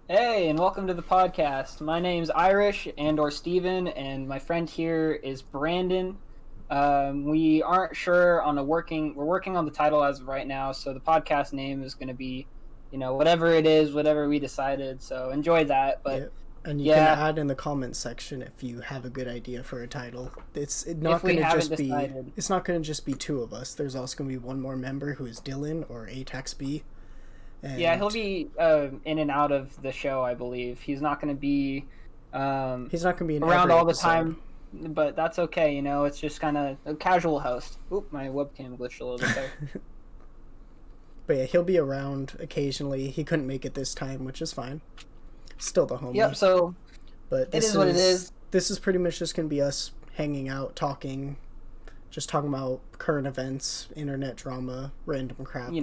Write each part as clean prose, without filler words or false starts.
Hey, and welcome to the podcast. My name's Irish and/or Steven, and my friend here is Brandon. We aren't sure on we're working on the title as of right now, so the podcast name is going to be, whatever it is, whatever we decided. So enjoy that. But Yep. And you yeah, can add in the comments section if you have a good idea for a title. It's if not we going to haven't just be decided, it's not going to just be two of us. There's also going to be one more member who is Dylan or ATAXB. yeah, And he'll be in and out of the show, I believe. He's not going to be he's not going to be in around every all the episode. time. But that's okay, it's just kind of a casual host. Oop, my webcam glitched a little bit there. But yeah, he'll be around occasionally. He couldn't make it this time, which is fine. Still the homie. Yep, so But it is what it is. This is pretty much just going to be us hanging out, talking about current events, internet drama, random crap.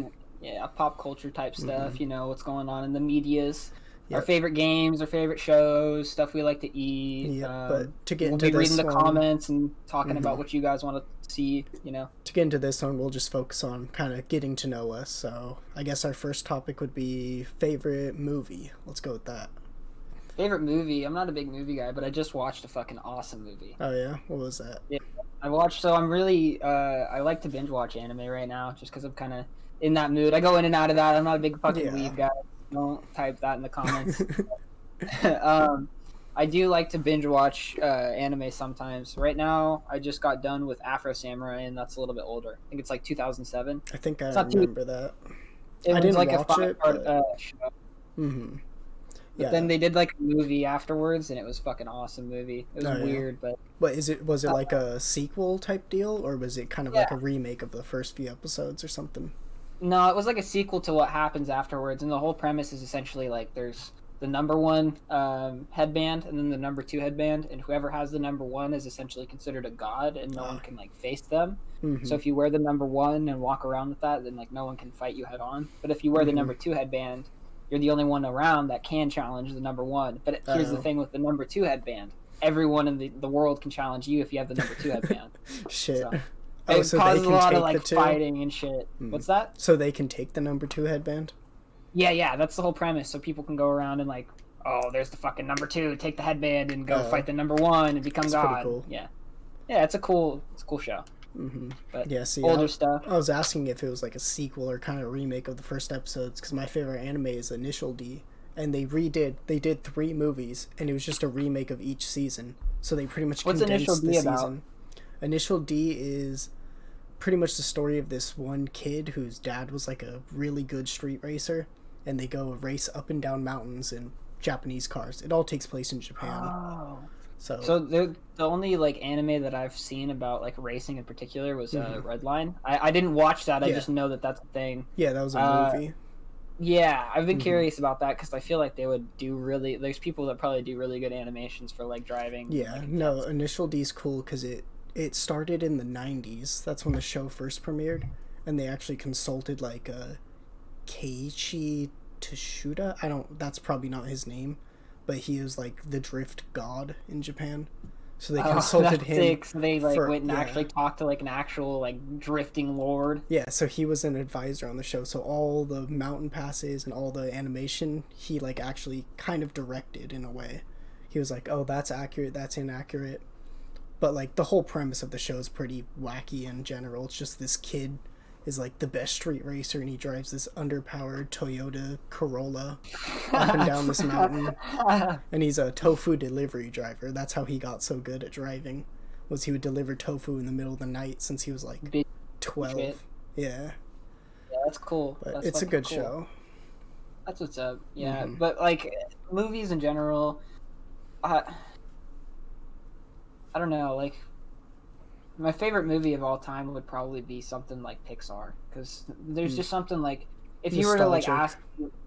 Pop culture type stuff, what's going on in the medias. Our Yep. favorite games, our favorite shows, stuff we like to eat. Yeah, but to get we'll into be reading this the one, comments and talking about what you guys want to see, To get into this one, we'll just focus on kind of getting to know us. So I guess our first topic would be favorite movie. Let's go with that. Favorite movie? I'm not a big movie guy, but I just watched a fucking awesome movie. Oh yeah, what was that? Yeah, I'm really, I like to binge watch anime right now just because I'm kind of in that mood. I go in and out of that. I'm not a big fucking weeb guy. Don't type that in the comments. I do like to binge watch anime sometimes. Right now, I just got done with Afro Samurai, and that's a little bit older. I think it's like 2007. I think I remember that. It I was didn't like watch a it, five-part but... show. Mm-hmm. But then they did like a movie afterwards, and it was fucking awesome movie. It was weird, but... But was it like a sequel type deal, or was it kind of like a remake of the first few episodes or something? No, it was like a sequel to what happens afterwards, and the whole premise is essentially like there's the number one headband and then the number two headband, and whoever has the number one is essentially considered a god, and no one can like face them. Mm-hmm. So if you wear the number one and walk around with that, then like no one can fight you head on. But if you wear the number two headband, you're the only one around that can challenge the number one. But here's the thing with the number two headband: everyone in the world can challenge you if you have the number two headband. Shit. So, it causes a lot of like fighting and shit. What's that? So they can take the number two headband? Yeah, that's the whole premise. So people can go around and like, oh, there's the fucking number two, take the headband and go fight the number one and become god. Pretty cool. Yeah, it's a cool show. Mm-hmm. But yeah, see, older stuff. I was asking if it was like a sequel or kind of remake of the first episodes, because my favorite anime is Initial D, and they did 3 movies, and it was just a remake of each season. So they pretty much condensed Initial D the about? season. Initial D is pretty much the story of this one kid whose dad was like a really good street racer, and they go race up and down mountains in Japanese cars. It all takes place in Japan. Oh. So the only like anime that I've seen about like racing in particular was Redline. I didn't watch that. I just know that that's a thing. Yeah, that was a movie. Yeah, I've been curious about that because I feel like they would do really. There's people that probably do really good animations for like driving. Yeah, like, no, Initial D's cool because it started in the 90s. That's when the show first premiered, and they actually consulted like Keiichi Tsuda. That's probably not his name, but he is like the drift god in Japan. So they consulted him. Sick. So they like went and actually talked to like an actual like drifting lord. Yeah, so he was an advisor on the show. So all the mountain passes and all the animation, he like actually kind of directed in a way. He was like, "Oh, that's accurate. That's inaccurate." But like the whole premise of the show is pretty wacky in general. It's just this kid is like the best street racer, and he drives this underpowered Toyota Corolla up and down this mountain. And he's a tofu delivery driver. That's how he got so good at driving. Was he would deliver tofu in the middle of the night since he was like 12. Yeah. Yeah, that's cool. But that's it's a good cool. show. That's what's up. Yeah, but like movies in general, I don't know, like my favorite movie of all time would probably be something like Pixar, because there's just something like if you were to like ask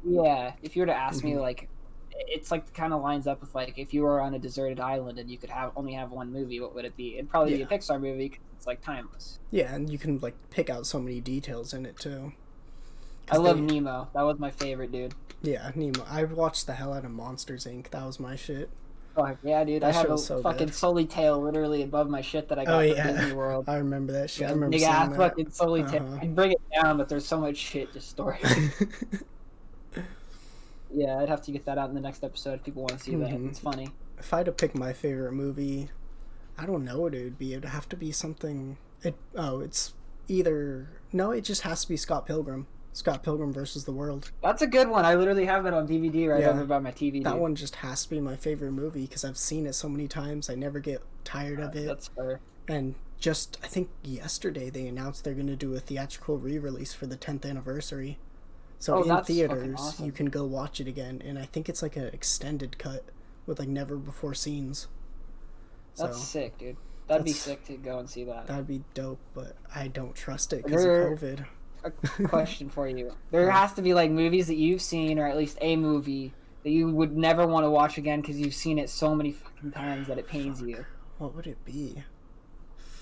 me like it's like kind of lines up with like if you were on a deserted island and you could only have one movie, what would it be? It'd probably be a Pixar movie because it's like timeless. Yeah, and you can like pick out so many details in it too. I love Nemo. That was my favorite, dude. Yeah, Nemo. I watched the hell out of Monsters Inc. That was my shit. Oh, yeah, dude. I have a fucking Sully tail literally above my shit that I got from Disney World. I remember that shit. Yeah, I remember big seeing ass that. fucking Sully tail. I can bring it down, but there's so much shit to store. Yeah, I'd have to get that out in the next episode if people want to see that. It's funny. If I had to pick my favorite movie, I don't know what it would be. It'd have to be something. It's either it just has to be Scott Pilgrim. Scott Pilgrim versus the World. That's a good one. I literally have that on DVD right over by my TV. That one just has to be my favorite movie because I've seen it so many times. I never get tired of it. That's fair. And just, I think yesterday they announced they're going to do a theatrical re-release for the 10th anniversary. So in theaters, awesome. You can go watch it again. And I think it's like an extended cut with like never before scenes. That's sick, dude. That'd be sick to go and see that. That'd be dope, but I don't trust it because of COVID. A question for you. There has to be like movies that you've seen, or at least a movie that you would never want to watch again because you've seen it so many fucking times that it pains you. What would it be?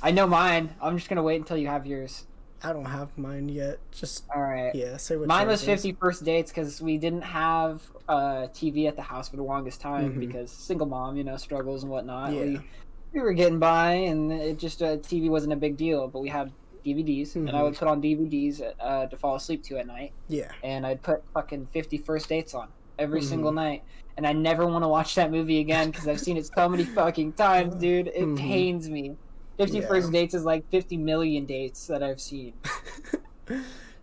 I know mine. I'm just gonna wait until you have yours. I don't have mine yet. Just all right. Yeah, say what. Mine was 50 First Dates because we didn't have TV at the house for the longest time because single mom, struggles and whatnot. Yeah. We were getting by, and it just TV wasn't a big deal, but we had DVDs, and I would put on DVDs to fall asleep to at night. Yeah. And I'd put fucking 50 First Dates on every single night, and I never want to watch that movie again because I've seen it so many fucking times, dude. It pains me. 50 First Dates is like 50 million dates that I've seen.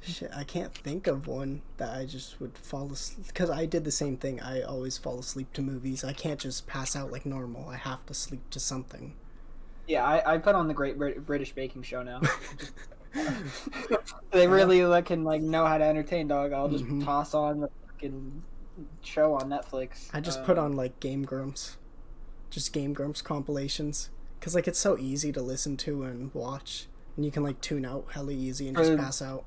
Shit, I can't think of one that I just would fall asleep because I did the same thing. I always fall asleep to movies. I can't just pass out like normal. I have to sleep to something. Yeah, I put on the Great British Baking Show now. They really can know how to entertain, dog. I'll just toss on the fucking show on Netflix. I just put on Game Grumps, just Game Grumps compilations, because it's so easy to listen to and watch, and you can tune out hella easy and just pass out.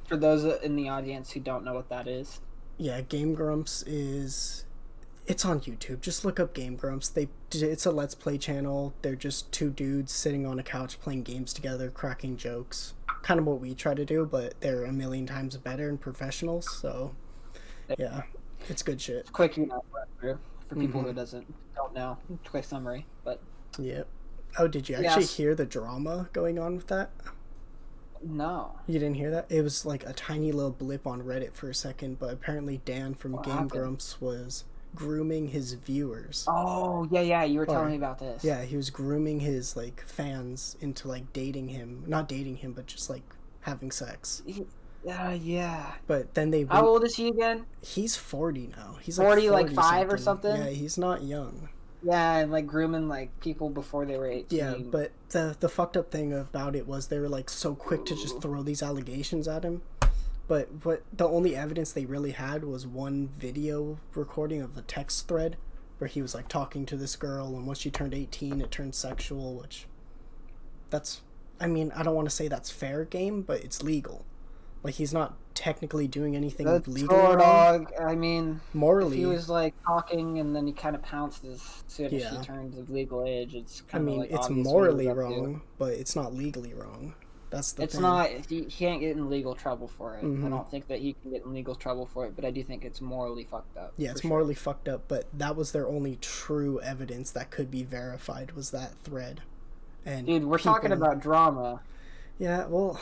For those in the audience who don't know what that is, yeah, Game Grumps it's on YouTube. Just look up Game Grumps. It's a Let's Play channel. They're just two dudes sitting on a couch playing games together, cracking jokes. Kind of what we try to do, but they're a million times better and professionals. So, yeah, it's good shit. It's quick, for people who don't know. Quick summary, but yeah. Oh, did you actually hear the drama going on with that? No. You didn't hear that? It was a tiny little blip on Reddit for a second, but apparently Dan from Game Grumps was grooming his viewers. Oh, yeah, you were telling me about this. Yeah, he was grooming his fans into dating him. Not dating him, but just having sex. Yeah. But then they How old is he again? He's 40 now. He's 40 5 or something? Yeah, he's not young. Yeah, and grooming people before they were 18. Yeah, but the fucked up thing about it was they were so quick to just throw these allegations at him. But the only evidence they really had was one video recording of the text thread where he was talking to this girl, and once she turned 18 it turned sexual, which I don't want to say that's fair game, but it's legal. He's not technically doing anything legally wrong. I mean, morally, if he was talking and then he kind of pounced as soon as she turned of legal age, it's kind of it's morally wrong, but it's not legally wrong. That's the thing. It's not. He can't get in legal trouble for it. I don't think that he can get in legal trouble for it, but I do think it's morally fucked up. Yeah, it's morally fucked up, but that was their only true evidence that could be verified was that thread. And dude, we're talking about drama. Yeah, well,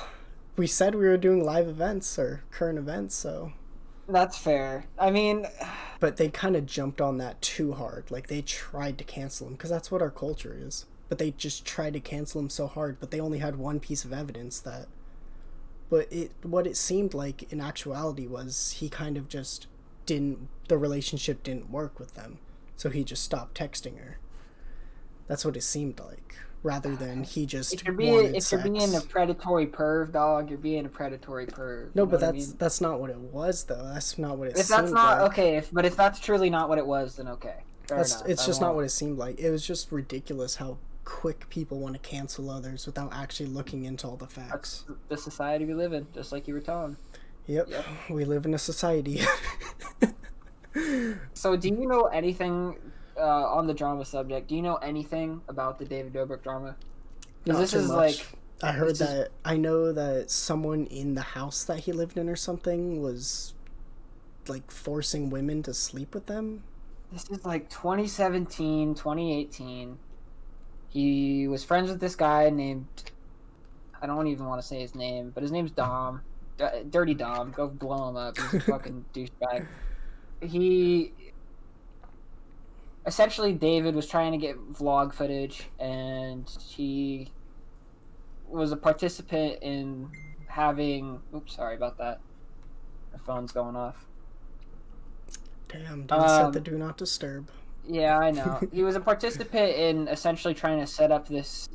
we said we were doing live events or current events, so that's fair. I mean, but they kind of jumped on that too hard. They tried to cancel him because that's what our culture is. But they just tried to cancel him so hard, but they only had one piece of evidence that. But what it seemed like in actuality was he kind of just the relationship didn't work with them, so he just stopped texting her. That's what it seemed like, rather than he just if you're being a predatory perv, dog, you're being a predatory perv. No, but that's not what it was, though. That's not what it seemed like. If that's not okay, but if that's truly not what it was, then okay. It's just not what it seemed like. It was just ridiculous how quick people want to cancel others without actually looking into all the facts. That's the society we live in, just like you were telling. Yep. We live in a society. So do you know anything on the drama subject? Do you know anything about the David Dobrik drama? Not this too is much. I heard that. I know that someone in the house that he lived in or something was forcing women to sleep with them. This is 2017, 2018. He was friends with this guy named, I don't even want to say his name, but his name's Dom. Dirty Dom. Go blow him up. He's a fucking douchebag. he essentially David was trying to get vlog footage, and he was a participant in having. Oops, sorry about that. My phone's going off. Damn, didn't set the do not disturb. Yeah, I know. He was a participant in essentially trying to set up this.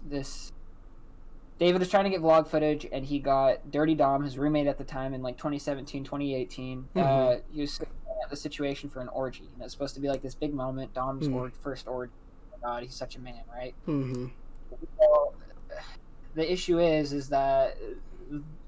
David was trying to get vlog footage, and he got Dirty Dom, his roommate at the time, in like 2017, 2018. He was setting up the situation for an orgy, and it's supposed to be like this big moment. Dom's first orgy. Oh my God, he's such a man, right? Well, the issue is that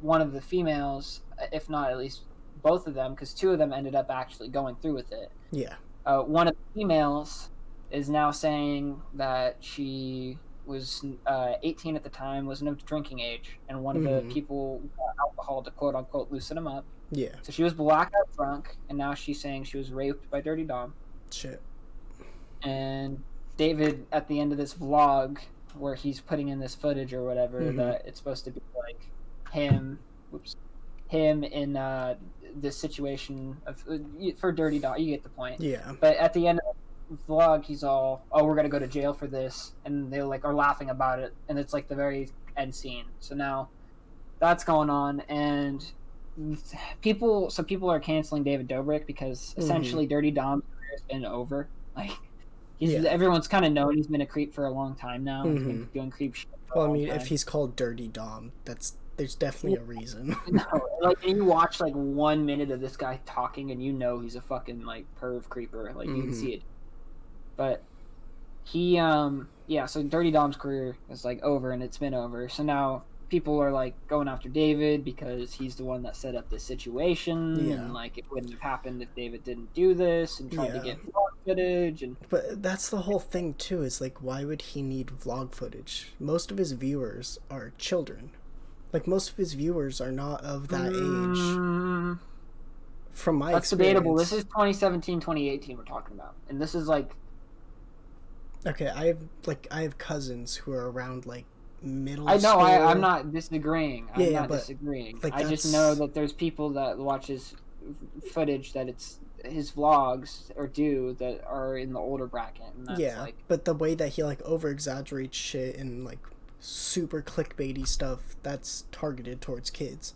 one of the females, if not at least both of them, because two of them ended up actually going through with it. Yeah. One of the females is now saying that she was 18 at the time, wasn't of drinking age, and one of the people got alcohol to quote unquote loosen him up. Yeah. So she was blackout drunk, and now she's saying she was raped by Dirty Dom. Shit. And David, at the end of this vlog, where he's putting in this footage or whatever, that it's supposed to be like him in this situation for Dirty Dom. You get the point. Yeah. But at the end of the vlog, he's all, "Oh, we're gonna go to jail for this," and they like are laughing about it, and it's like the very end scene. So now that's going on, and people are canceling David Dobrik because essentially Dirty Dom's career has been over. Like everyone's kind of known he's been a creep for a long time now. He's been doing creep shit. Well, I mean, if he's called Dirty Dom, there's definitely a reason. No, like, and you watch like 1 minute of this guy talking, and you know he's a fucking like perv creeper. Like you can see it. But he, so Dirty Dom's career is like over, and it's been over. So now people are like going after David because he's the one that set up this situation, and like it wouldn't have happened if David didn't do this and try to get vlog footage. And but that's the whole thing too. Is like, why would he need vlog footage? Most of his viewers are children. Like, most of his viewers are not of that age. From my that's experience. Debatable. This is 2017, 2018 we're talking about, and this is like. Okay, I have cousins who are around like middle. I know. School. I'm not disagreeing. I'm not but, disagreeing. Like, I just know that there's people that watch his footage that it's his vlogs or do that are in the older bracket. And that's like, but the way that he like over exaggerates shit and like super clickbaity stuff, that's targeted towards kids.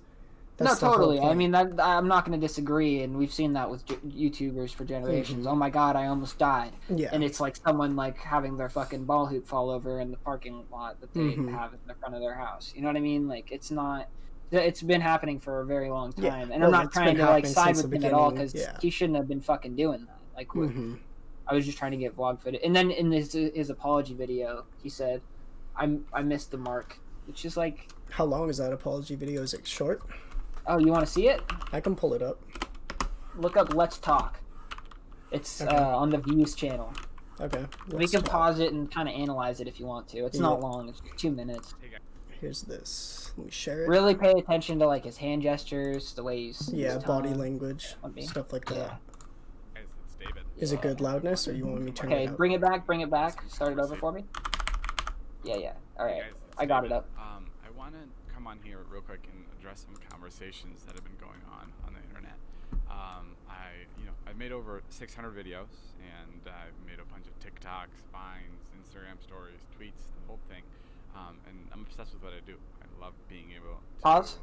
That's no, totally. I mean, I'm not going to disagree, and we've seen that with YouTubers for generations. Oh my God, I almost died. Yeah. And it's like someone like having their fucking ball hoop fall over in the parking lot that they have in the front of their house. You know what I mean? Like, it's not. It's been happening for a very long time, and I'm not trying to like side with him at all because he shouldn't have been fucking doing that. Like, I was just trying to get vlog footage, and then in his apology video, he said, "I missed the mark," which is like. How long is that apology video? Is it short? Oh, you want to see it? I can pull it up. Look up Let's Talk. It's on the Views channel. Okay. We can pause it and kind of analyze it if you want to. It's not long. It's 2 minutes. Here's this. Let me share it. Really pay attention to like his hand gestures, the way he's body language, stuff like that. Guys, it's David. Is it good loudness, or you want me to turn it up? Okay, bring it back. Start it over for me. Yeah. All right, Guys, I got it up. I want to come on here real quick and address some conversations that have been going on the internet. I've made over 600 videos, and I've made a bunch of TikToks, Vines, Instagram stories, tweets, the whole thing. And I'm obsessed with what I do. I love being able to... Pause.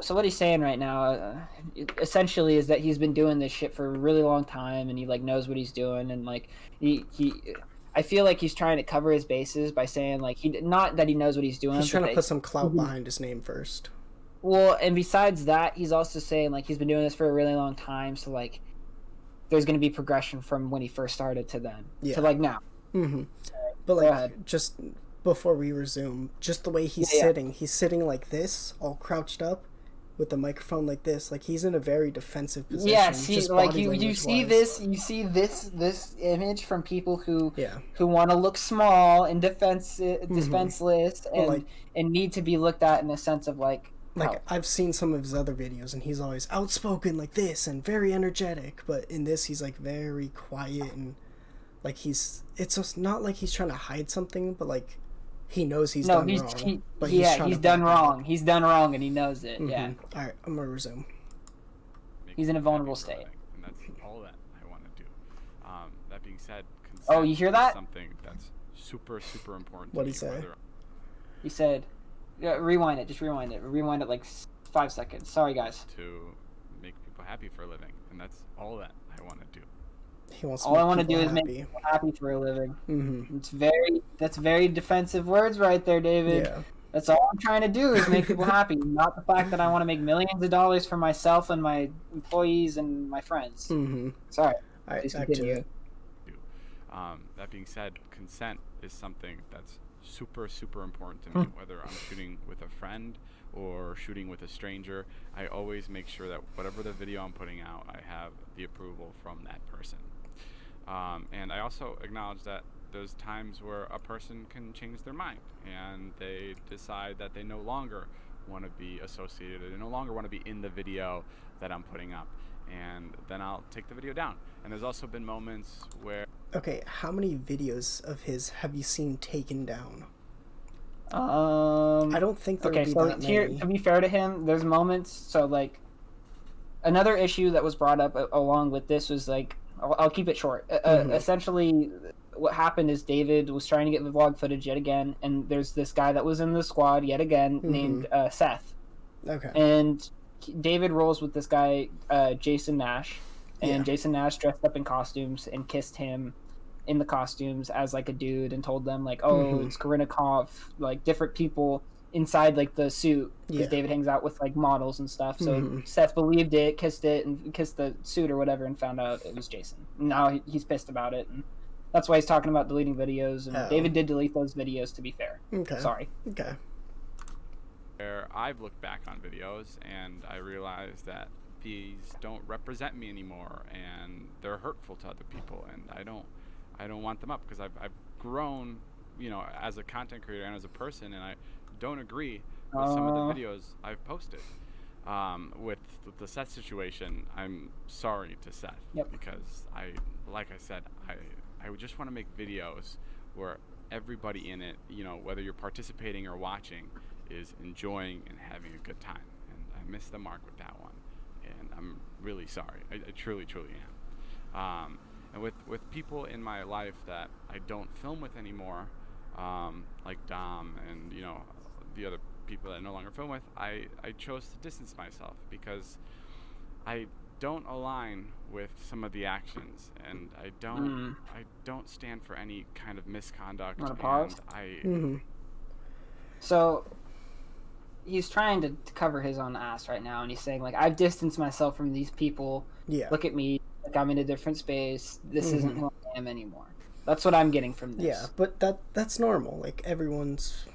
So what he's saying right now, essentially, is that he's been doing this shit for a really long time, and he like knows what he's doing, and like he I feel like he's trying to cover his bases by saying like not that he knows what he's doing. He's trying to put some clout behind his name first. Well, and besides that, he's also saying like he's been doing this for a really long time, so like there's going to be progression from when he first started to then to like now. But like just before we resume, just the way he's sitting, he's sitting like this, all crouched up, with the microphone like this, like he's in a very defensive position. Yeah, see, like you see this image from people who want to look small and defenseless and need to be looked at in a sense of like I've seen some of his other videos, and he's always outspoken like this and very energetic, but in this he's like very quiet and like it's just not like he's trying to hide something, but like he knows he's done wrong. He's done wrong. He's done wrong, and he knows it. Yeah. All right, I'm gonna resume. He's in a vulnerable state. And that's all that I want to do. That being said, consent Oh, you hear that? is something that's super, super important to What'd me. he say? He said, yeah, rewind it. Just rewind it. Rewind it like 5 seconds. Sorry, guys. To make people happy for a living, and that's all that I want to do. He wants to All I make want to people do is make happy. people happy for a living. Mm-hmm. That's very defensive words right there, David. Yeah. That's all I'm trying to do is make people happy, not the fact that I want to make millions of dollars for myself and my employees and my friends. Mm-hmm. Sorry. All right, Please back continue. to it. That being said, consent is something that's super, super important to me. Whether I'm shooting with a friend or shooting with a stranger, I always make sure that whatever the video I'm putting out, I have the approval from that person. And I also acknowledge that there's times where a person can change their mind and they decide that they no longer want to be associated, they no longer want to be in the video that I'm putting up, and then I'll take the video down. And there's also been moments where... Okay, how many videos of his have you seen taken down? I don't think there okay, would be so that here, many. to be fair to him, there's moments, so like another issue that was brought up along with this was like, I'll keep it short. Essentially, what happened is David was trying to get the vlog footage yet again, and there's this guy that was in the squad yet again named Seth. Okay. And David rolls with this guy, Jason Nash, and Jason Nash dressed up in costumes and kissed him in the costumes as like a dude and told them like, oh, it's Korinikov, like different people inside like the suit, because David hangs out with like models and stuff. So Seth believed it, kissed the suit or whatever, and found out it was Jason. Now he's pissed about it, and that's why he's talking about deleting videos. And David did delete those videos, to be fair. Okay. Sorry. Okay. Where I've looked back on videos and I realized that these don't represent me anymore, and they're hurtful to other people, and I don't want them up, because I've grown, you know, as a content creator and as a person, and I don't agree with some of the videos I've posted. With the Seth situation, I'm sorry to Seth, because like I said, I would just want to make videos where everybody in it, you know, whether you're participating or watching, is enjoying and having a good time. And I missed the mark with that one, and I'm really sorry. I truly, truly am. And with people in my life that I don't film with anymore, like Dom and, you know, the other people that I no longer film with, I chose to distance myself because I don't align with some of the actions, and I don't stand for any kind of misconduct. Want to pause? And So he's trying to cover his own ass right now, and he's saying like, I've distanced myself from these people. Look at me, like I'm in a different space. This isn't who I am anymore. That's what I'm getting from this. Yeah, but that's normal. Like everyone's,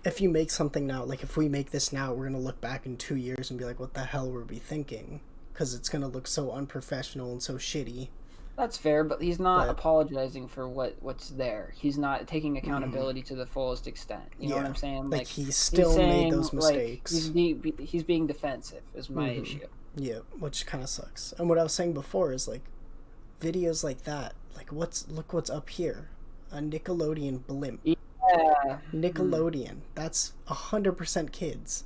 if you make something now, like if we make this now, we're gonna look back in 2 years and be like, what the hell were we thinking? Because it's gonna look so unprofessional and so shitty. That's fair, but he's not apologizing for what's there. He's not taking accountability to the fullest extent. You know what I'm saying? Like he still made those mistakes. Like, he's being defensive is my issue. Yeah, which kind of sucks. And what I was saying before is like videos like that. Like look what's up here, a Nickelodeon blimp. Yeah. Nickelodeon. That's 100% kids.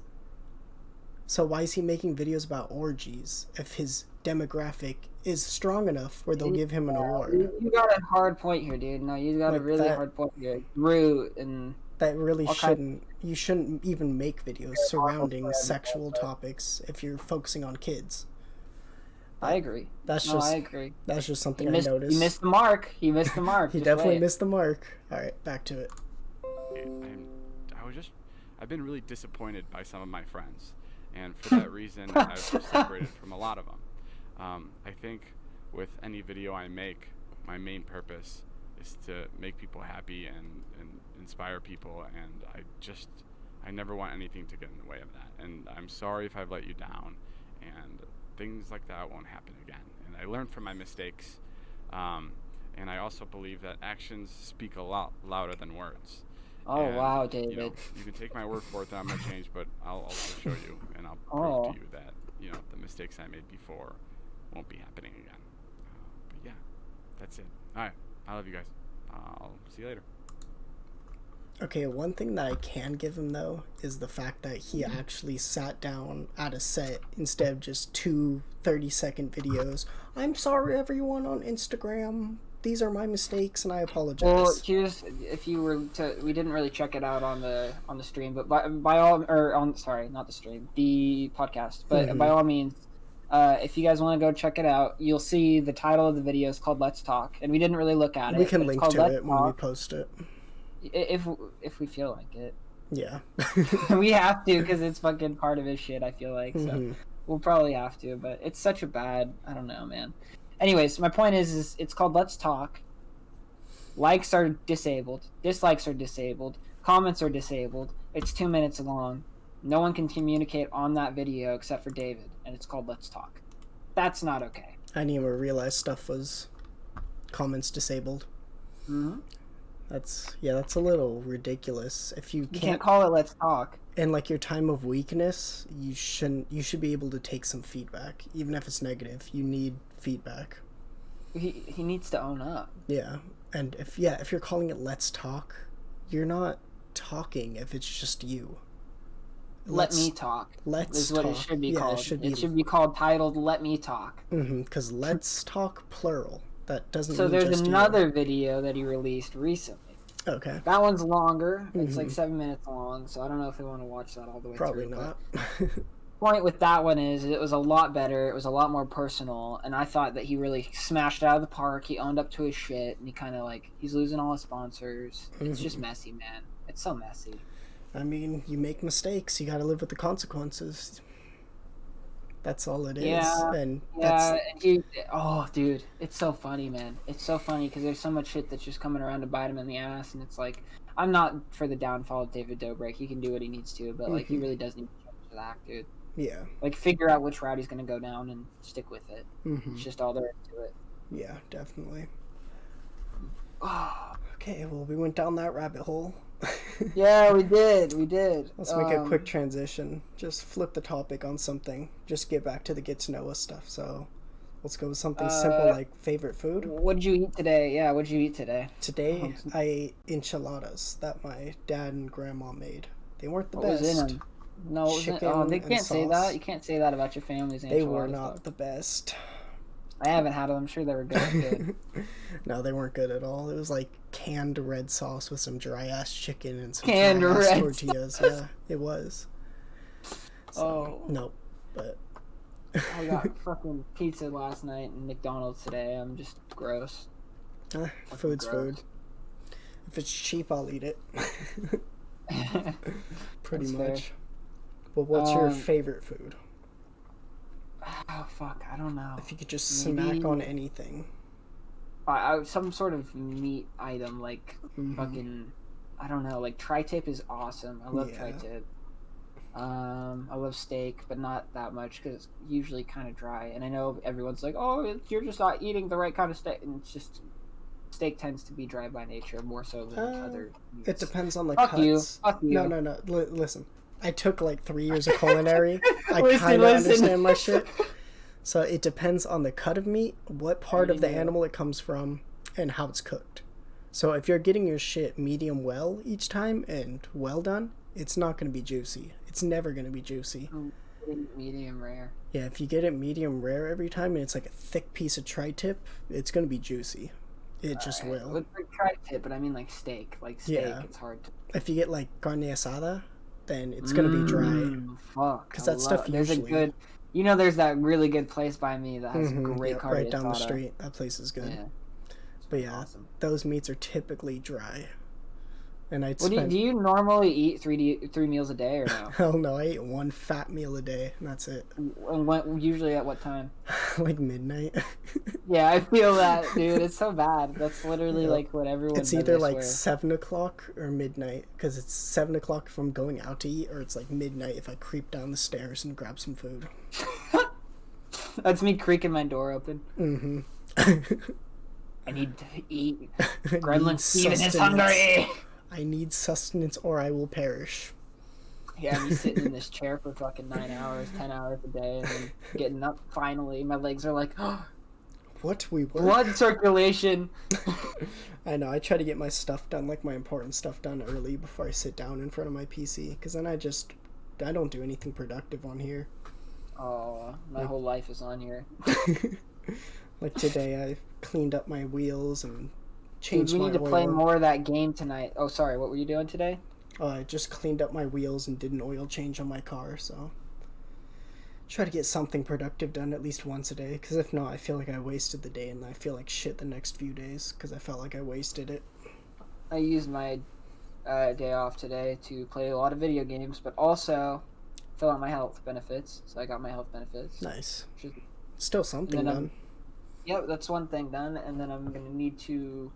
So why is he making videos about orgies if his demographic is strong enough where they'll give him an award? You got a hard point here, dude. No, you got a really hard point here. Root and that really shouldn't. You shouldn't even make videos surrounding sexual topics if you're focusing on kids. I agree. I agree. That's just something I noticed. He missed the mark. He missed the mark. He definitely missed the mark. All right, back to it. I've been really disappointed by some of my friends, and for that reason, I've separated from a lot of them. I think with any video I make, my main purpose is to make people happy and inspire people, and I never want anything to get in the way of that. And I'm sorry if I've let you down, and things like that won't happen again. And I learned from my mistakes, and I also believe that actions speak a lot louder than words. Oh, and, wow, David. You know, you can take my word for it that I'm going to change, but I'll also show you, and I'll prove to you that, you know, the mistakes I made before won't be happening again. But yeah, that's it. All right. I love you guys. I'll see you later. Okay, one thing that I can give him, though, is the fact that he actually sat down at a set instead of just two 30-second videos. I'm sorry, everyone on Instagram. These are my mistakes, and I apologize. Well, here's if you were to, we didn't really check it out on the stream, but by all, or on, sorry, not the stream, the podcast, but by all means, if you guys want to go check it out, you'll see the title of the video is called "Let's Talk," and we didn't really look at it. We can link to it when we post it. If we feel like it. Yeah. We have to, because it's fucking part of his shit, I feel like, so we'll probably have to, but it's such a bad, I don't know, man. Anyways, my point is it's called Let's Talk. Likes are disabled. Dislikes are disabled. Comments are disabled. It's 2 minutes long. No one can communicate on that video except for David, and it's called Let's Talk. That's not okay. I didn't even realize stuff was comments disabled. That's a little ridiculous. If you can't call it Let's Talk. In like your time of weakness, you should be able to take some feedback, even if it's negative. You need feedback. He needs to own up. Yeah. And if you're calling it Let's Talk, you're not talking if it's just you. Let me talk. Let's talk. Is what it should be called. It should be called titled "Let Me Talk." Because Let's Talk plural. That doesn't. So there's another video that he released recently. Okay. That one's longer. It's like 7 minutes long, so I don't know if we want to watch that all the way Probably through. Not. Point with that one is it was a lot better. It was a lot more personal, and I thought that he really smashed it out of the park. He owned up to his shit, and he kind of like he's losing all his sponsors. It's just messy, man. It's so messy. I mean, you make mistakes. You got to live with the consequences. That's all it is. Yeah, and dude, it's so funny, man. It's so funny because there's so much shit that's just coming around to bite him in the ass, and it's like, I'm not for the downfall of David Dobrik. He can do what he needs to, but like, he really does need to change his act, dude. Yeah. Like, figure out which route he's gonna go down and stick with it. It's just all there is to it. Yeah, definitely. Okay, well, we went down that rabbit hole. Yeah, we did. Let's make a quick transition. Just flip the topic on something. Just get back to the get to know us stuff. So let's go with something simple like favorite food. What'd you eat today? Yeah, what'd you eat today? Today I ate enchiladas that my dad and grandma made. They weren't the best. What was in them? No, they can't say that. You can't say that about your family's enchiladas. They were not the best. I haven't had them. I'm sure they were good. No, they weren't good at all. It was like canned red sauce with some dry ass chicken and some canned dry red ass tortillas. Sauce. Yeah, it was. So, nope. But I got fucking pizza last night and McDonald's today. I'm just gross. Food's gross. Food. If it's cheap, I'll eat it. Pretty That's much. Fair. But what's your favorite food? Oh fuck, I don't know. If you could just snack on anything. Some sort of meat item, like fucking, I don't know, like tri-tip is awesome. I love tri-tip. I love steak, but not that much because it's usually kind of dry. And I know everyone's like, oh, you're just not eating the right kind of steak. And it's just, steak tends to be dry by nature more so than other meats. It depends on the Fuck cuts. Fuck you. No. Listen. I took like 3 years of culinary. I kind of understand my shit. So it depends on the cut of meat, what part of the animal it comes from, and how it's cooked. So if you're getting your shit medium well each time and well done, it's not going to be juicy. It's never going to be juicy. Medium rare. Yeah, if you get it medium rare every time and it's like a thick piece of tri-tip, it's going to be juicy. It just will. With tri-tip, but I mean like steak. Like steak, it's hard to... If you get like carne asada, then it's going to be dry. Fuck. Because that stuff usually... There's a good... You know, there's that really good place by me that has great carne right down asada. the street. That place is good. Yeah. But yeah, those meats are typically dry. And do you normally eat three meals a day or no? Hell no, I eat one fat meal a day, and that's it. And usually at what time? Like midnight. Yeah, I feel that, dude. It's so bad. That's literally like what everyone It's either like 7 o'clock or midnight, because it's 7 o'clock if I'm going out to eat, or it's like midnight if I creep down the stairs and grab some food. That's me creaking my door open. I need to eat. Gremlin Steven is hungry. I need sustenance or I will perish. Yeah, me sitting in this chair for fucking 9 hours, 10 hours a day, and then getting up finally. My legs are like, oh, What? We work? Blood circulation. I know. I try to get my stuff done, like my important stuff done early before I sit down in front of my PC, because then I don't do anything productive on here. Oh, my whole life is on here. Like today, I cleaned up my wheels and changed my oil. We need to play more of that game tonight. Oh, sorry. What were you doing today? I just cleaned up my wheels and did an oil change on my car, so try to get something productive done at least once a day, because if not, I feel like I wasted the day, and I feel like shit the next few days, because I felt like I wasted it. I used my day off today to play a lot of video games, but also fill out my health benefits, so I got my health benefits. Nice. Still something done. Yep, that's one thing done, and then I'm going to need to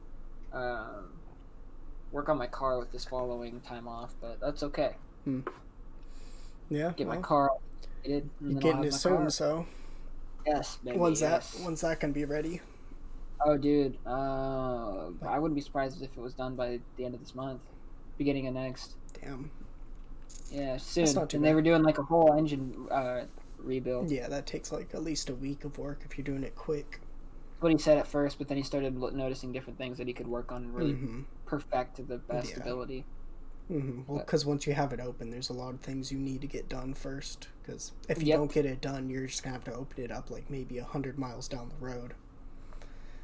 work on my car with this following time off, but that's okay. Yeah. Get my car updated. You're getting it soon, so. Yes, baby. When's that gonna be ready? Oh, dude. I wouldn't be surprised if it was done by the end of this month, beginning of next. Damn. Yeah, soon. That's not too and bad. They were doing like a whole engine rebuild. Yeah, that takes like at least a week of work if you're doing it quick. That's what he said at first, but then he started noticing different things that he could work on and really perfect to the best ability. Well, because once you have it open, there's a lot of things you need to get done first. Because if you don't get it done, you're just going to have to open it up like maybe 100 miles down the road.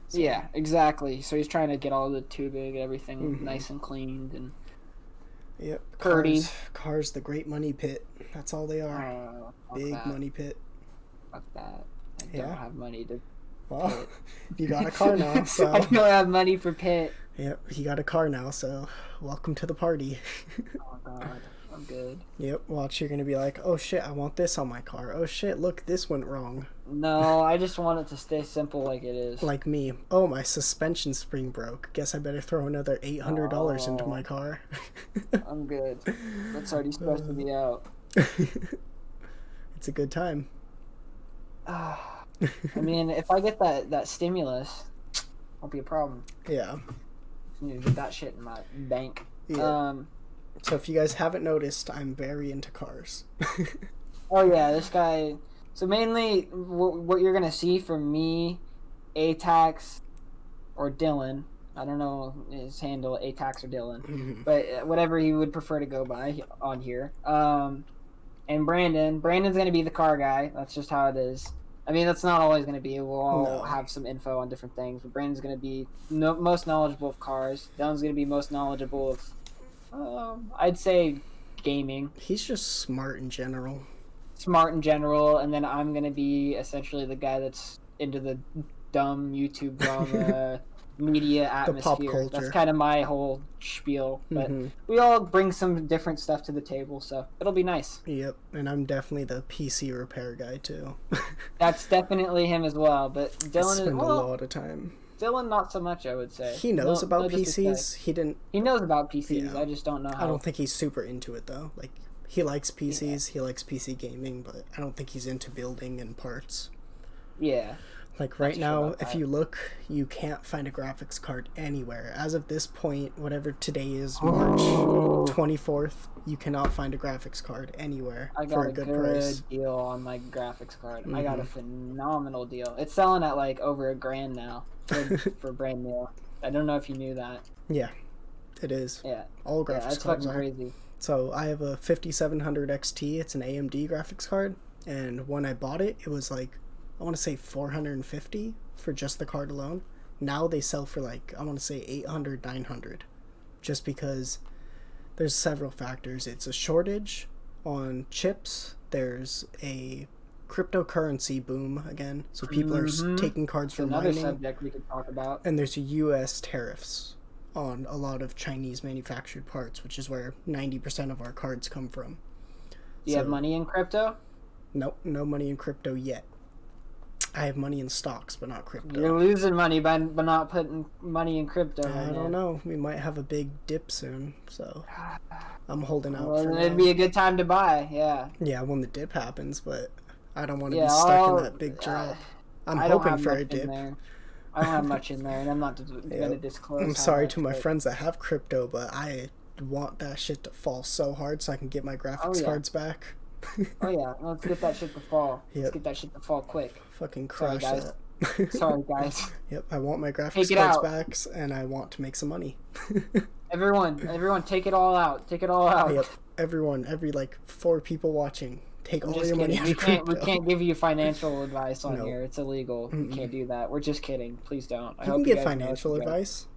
So, yeah, exactly. So he's trying to get all the tubing, everything nice and cleaned. And yep. Purdy. Cars, the great money pit. That's all they are. Big money pit. Fuck that. I don't have money to... Well, you got a car now, so... I don't have money for pit. Yep, you got a car now, so welcome to the party. Oh, God. I'm good. Yep, watch, you're going to be like, oh, shit, I want this on my car. Oh, shit, look, this went wrong. No, I just want it to stay simple like it is. Like me. Oh, my suspension spring broke. Guess I better throw another $800 into my car. I'm good. That's already stressing me out. It's a good time. I mean, if I get that stimulus, won't be a problem. Yeah. I need to get that shit in my bank. Yeah. So if you guys haven't noticed, I'm very into cars. Oh yeah, this guy. So mainly, what you're gonna see from me, ATAX, or Dylan. I don't know his handle, ATAX or Dylan, but whatever he would prefer to go by on here. And Brandon. Brandon's gonna be the car guy. That's just how it is. I mean, that's not always going to be. We'll all have some info on different things. But Brandon's going to be most knowledgeable of cars. Dylan's going to be most knowledgeable of, I'd say, gaming. He's just smart in general. And then I'm going to be essentially the guy that's into the dumb YouTube drama media atmosphere. The pop culture. That's kind of my whole spiel. But we all bring some different stuff to the table, so it'll be nice. Yep, and I'm definitely the PC repair guy too. That's definitely him as well. But Dylan I spend a lot of time. Dylan, not so much, I would say. He knows about PCs. He knows about PCs. Yeah. I just don't know how. I don't think he's super into it though. Like he likes PCs. He likes PC gaming, but I don't think he's into building and parts. Yeah. Like right now, if you look, you can't find a graphics card anywhere. As of this point, whatever today is, March 24th, you cannot find a graphics card anywhere for a good price. Deal on my graphics card. I got a phenomenal deal. It's selling at like over $1,000 now for brand new. I don't know if you knew that. Yeah, it is. Yeah. All graphics that's cards fucking are. crazy. So I have a 5700 XT. It's an AMD graphics card, and when I bought it, it was like, I want to say $450 for just the card alone. Now they sell for like, I want to say $800, $900, just because there's several factors. It's a shortage on chips. There's a cryptocurrency boom again, so people are taking cards for another mining. Subject we could talk about. And there's U.S. tariffs on a lot of Chinese manufactured parts, which is where 90% of our cards come from. Do you have money in crypto? Nope, no money in crypto yet. I have money in stocks, but not crypto. You're losing money by not putting money in crypto. I don't know. We might have a big dip soon, so I'm holding out for now. It'd be a good time to buy, yeah. Yeah, when the dip happens, but I don't want to be stuck in that big drop. I'm hoping for a dip. I don't have much in there, and I'm not going to disclose. I'm sorry to my friends that have crypto, but I want that shit to fall so hard so I can get my graphics cards back. Oh yeah, let's get that shit to fall. Yep. Let's get that shit to fall quick. Fucking crush that. Sorry, guys. Yep, I want my Take graphics it cards out. back, and I want to make some money. Everyone, take it all out. Take it all out. Yep, everyone, every like 4 people watching, take I'm all just your money kidding. out of crypto. We can't give you financial advice on No. here. It's illegal. We can't do that. We're just kidding. Please don't. I You hope can you give guys know financial it's a joke. advice.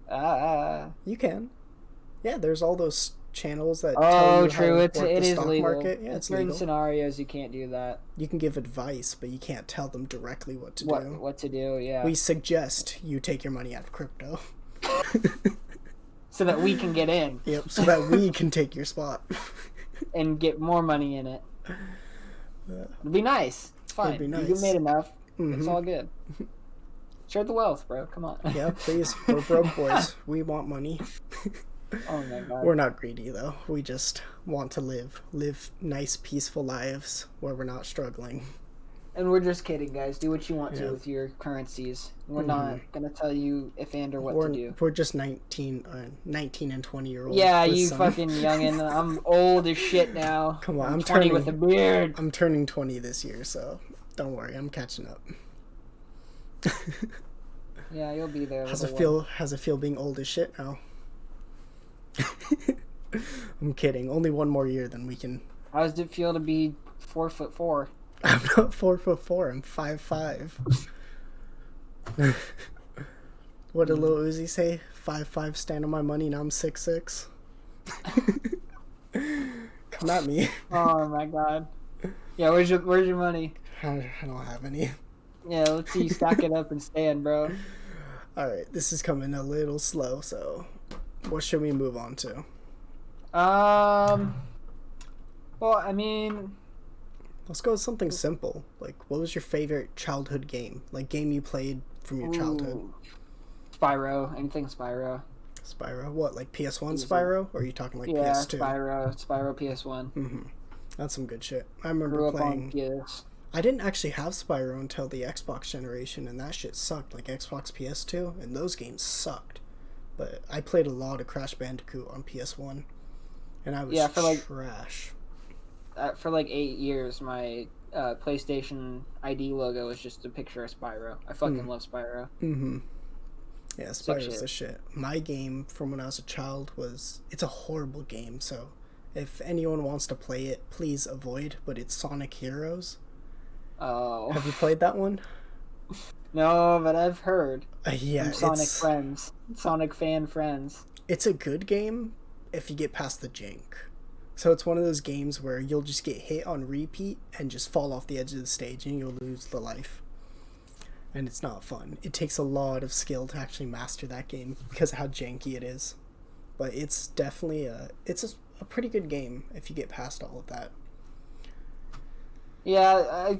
Ah. You can. Yeah, there's all those channels that tell Oh, you true. how to It work the is stock legal. market. Yeah, In it's certain legal. scenarios, you can't do that. You can give advice, but you can't tell them directly what to do. What to do? Yeah. We suggest you take your money out of crypto. So that we can get in Yep, so that we can take your spot. and get more money in it. It'd be nice. It's fine. It'd be You nice. made enough. Mhm. It's all good. Share the wealth, bro. Come on. Yeah, please. We're broke boys. We want money. Oh my god. We're not greedy though. We just want to live nice, peaceful lives where we're not struggling. And we're just kidding, guys. Do what you want to Yeah. with your currencies. We're not gonna tell you if and or what to do. We're just 19 and 20-year-olds. Yeah, with you some- fucking youngin. I'm old as shit now. Come on, I'm 20 with a beard. I'm turning 20 this year, so don't worry, I'm catching up. Yeah, you'll be there. How's it little feel? How's it feel being old as shit now? I'm kidding. Only one more year, then we can. one. How does it feel to be 4'4"? I'm not 4'4". I'm 5'5". What did Lil Uzi say? 5'5", stand on my money. Now I'm 6'6". Come at me. Oh my god. Yeah, where's your money? I don't have any. Yeah, let's see you stack it up and stand, bro. All right, this is coming a little slow. So, what should we move on to? Well, I mean, Let's go with something simple. Like, what was your favorite childhood game? Like, game you played from your childhood? ooh, Spyro. Anything Spyro. Spyro? What, like PS1 Easy. Spyro? Or are you talking like Yeah, PS2? Spyro PS1. Mm-hmm. That's some good shit. I remember Grew up playing. on PS. I didn't actually have Spyro until the Xbox generation, and that shit sucked. Like Xbox PS2, and those games sucked. But I played a lot of Crash Bandicoot on PS1, and I was trash. For like 8 years, my PlayStation ID logo was just a picture of Spyro. I fucking love Spyro. Mm-hmm. Yeah, Spyro's shit. the shit. My game from when I was a child it's a horrible game, so if anyone wants to play it, please avoid, but it's Sonic Heroes. Oh. Have you played that one? No, but I've heard Yeah, from Sonic friends. Sonic fan friends. it's a good game if you get past the jank. So it's one of those games where you'll just get hit on repeat and just fall off the edge of the stage and you'll lose the life. And it's not fun. It takes a lot of skill to actually master that game because of how janky it is. But it's definitely a pretty good game if you get past all of that. Yeah,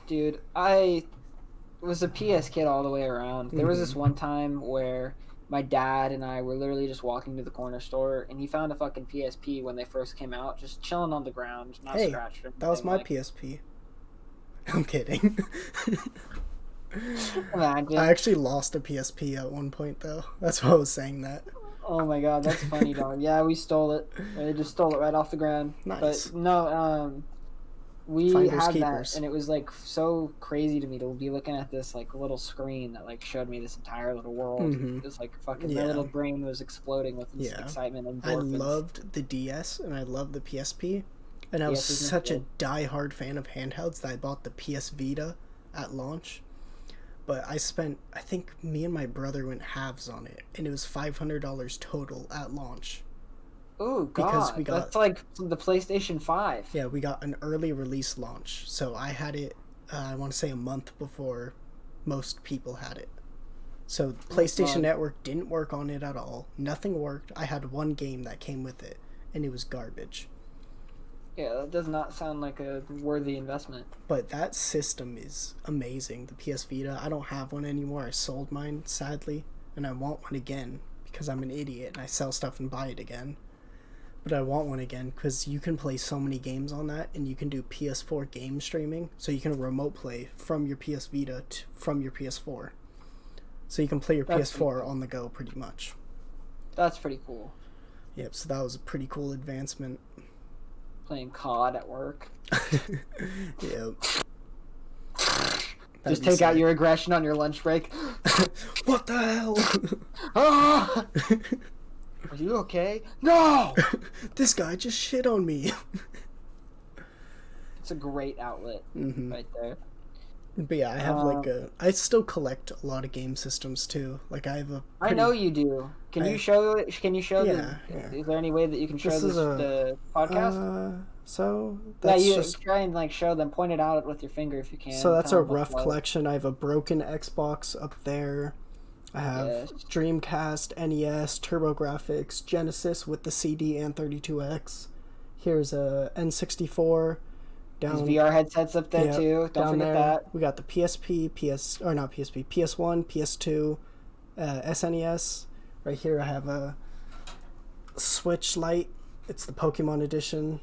dude, I was a PS kid all the way around. There was this one time where my dad and I were literally just walking to the corner store, and he found a fucking PSP when they first came out, just chilling on the ground, not scratched or anything. That was my like, PSP. I'm kidding. Imagine. I actually lost a PSP at one point, though. That's why I was saying that. Oh my god, that's funny, dog. Yeah, we stole it. We just stole it right off the ground. Nice. But no, we Finders had keepers. that, and it was like so crazy to me to be looking at this like little screen that like showed me this entire little world. It was like fucking my little brain was exploding with excitement and I endorphins. loved the DS and I loved the PSP, and I was DS is such a good. die-hard fan of handhelds that I bought the PS Vita at launch. But I think me and my brother went halves on it, and it was $500 total at launch. Oh god, because we got- that's like the PlayStation 5. Yeah, we got an early release launch, so I had it, I want to say a month before most people had it. So PlayStation God. Network didn't work on it at all. Nothing worked. I had one game that came with it, and it was garbage. Yeah, that does not sound like a worthy investment. But that system is amazing. The PS Vita, I don't have one anymore. I sold mine, sadly, and I want one again because I'm an idiot and I sell stuff and buy it again. But I want one again because you can play so many games on that, and you can do PS4 game streaming, so you can remote play from your PS Vita from your PS4. So you can play your That's PS4 on the go pretty much. That's pretty cool. Yep, so that was a pretty cool advancement. Playing COD at work. Yep. Just take out your aggression on your lunch break. What the hell? Ah! Are you okay? No! This guy just shit on me. It's a great outlet right there. But yeah, I have I still collect a lot of game systems too. Like I have a I know you do. Can you show yeah. Is there any way that you can show the podcast? So that's just try and like show them, point it out with your finger if you can. So that's a rough collection. I have a broken Xbox up there. I have Dreamcast, NES, TurboGrafx, Genesis with the CD and 32X. Here's a N64. There's VR headsets up there too. Don't forget that. We got the PSP, PS1, PS2, SNES. Right here I have a Switch Lite. It's the Pokemon edition.